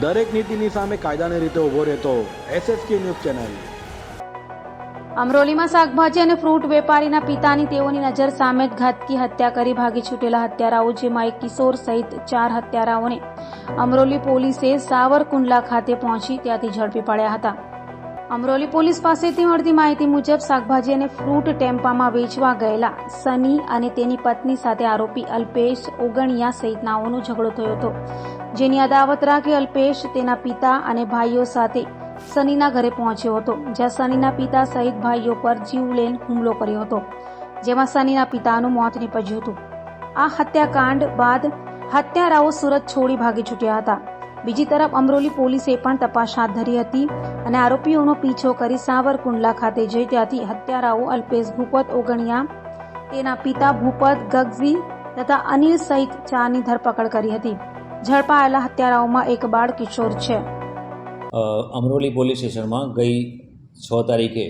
દરેક નીતિની સામે કાયદાની રીતે ઊભો રહેતો SSK ન્યૂઝ ચેનલ। અમરોલીમાં શાકભાજી અને ફ્રૂટ વેપારીના પિતાની તેઓની નજર સામે જ ઘાતકી હત્યા કરી ભાગી છૂટેલા હત્યારાઓ, જેમાં એક કિશોર સહિત 4 હત્યારાઓને અમરોલી પોલીસે સાવરકુંડલા ખાતે પહોંચી ત્યાંથી ઝડપી પાડ્યા હતા। અમરોલી પોલીસ પાસેથી મળતી માહિતી મુજબ શાકભાજી અને ફ્રૂટ ટેમ્પામાં વેચવા ગયેલા સની અને તેની પત્ની સાથે આરોપી અલ્પેશ ઓગણિયા સહિતનાઓનો ઝઘડો થયો હતો, જેની અદાવત રાખી અલ્પેશ તેના પિતા અને ભાઈઓ સાથે સનીના ઘરે પહોંચ્યો હતો, જ્યાં સનીના પિતા સહિત ભાઈઓ પર જીવલેણ હુમલો કર્યો હતો, જેમાં સનીના પિતાનું મોત નીપજ્યું હતું। આ હત્યાકાંડ બાદ હત્યારાઓ સુરત છોડી ભાગી છૂટ્યા હતા। બીજી તરફ અમરોલી પોલીસે પણ તપાસ હાથ ધરી હતી અને આરોપીઓનો પીછો કરી સાવરકુંડલા ખાતે જઈ ત્યાંથી હત્યારાઓ અલ્પેશ ભૂપત ઓગણિયા, તેના પિતા ભૂપત ગગજી તથા અનિલ સહિત 4ની ધરપકડ કરી હતી। ઝડપાયેલા હત્યારાઓમાં એક બાળ કિશોર છે। અમરોલી પોલીસ સ્ટેશનમાં ગઈ 6 તારીખે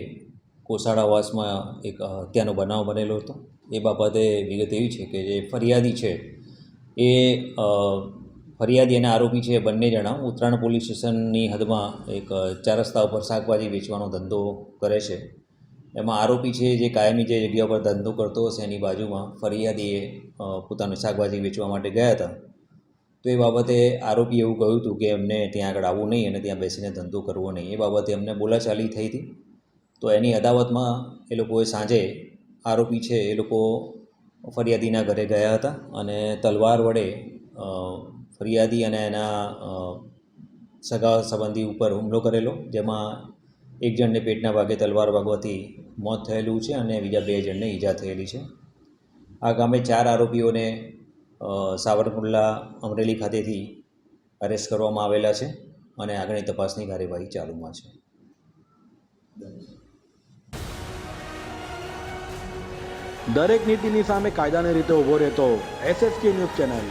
કોસાડાવાસમાં એક હત્યાનો બનાવ બનેલો હતો। એ બાબતે વિગત એવી છે કે જે ફરિયાદી છે એ ફરિયાદી અને આરોપી છે બંને જણા ઉત્તરાયણ પોલીસ સ્ટેશનની હદમાં એક 4 રસ્તા ઉપર શાકભાજી વેચવાનો ધંધો કરે છે। એમાં આરોપી છે જે કાયમી જે જગ્યા પર ધંધો કરતો હશે એની બાજુમાં ફરિયાદીએ પોતાનું શાકભાજી વેચવા માટે ગયા હતા। તો એ બાબતે આરોપીએ એવું કહ્યું હતું કે એમને ત્યાં આગળ આવવું નહીં અને ત્યાં બેસીને ધંધો કરવો નહીં। એ બાબતે એમને બોલાચાલી થઈ હતી। તો એની અદાવતમાં એ લોકોએ સાંજે આરોપી છે એ લોકો ફરિયાદીના ઘરે ગયા હતા અને તલવાર વડે ફરિયાદી અને એના સગા સંબંધી ઉપર હુમલો કરેલો, જેમાં એક જણને પેટના ભાગે તલવાર વાગવાથી મોત થયેલું છે અને બીજા 2 જણને ઈજા થયેલી છે। આ કામે 4 આરોપીઓને સાવરકુંડલા અમરેલી ખાતેથી અરેસ્ટ કરવામાં આવેલા છે અને આગળની તપાસની કાર્યવાહી ચાલુમાં છે। દરેક નીતિની સામે કાયદાની રીતે ઊભો રહેતો SSK ન્યૂઝ ચેનલ।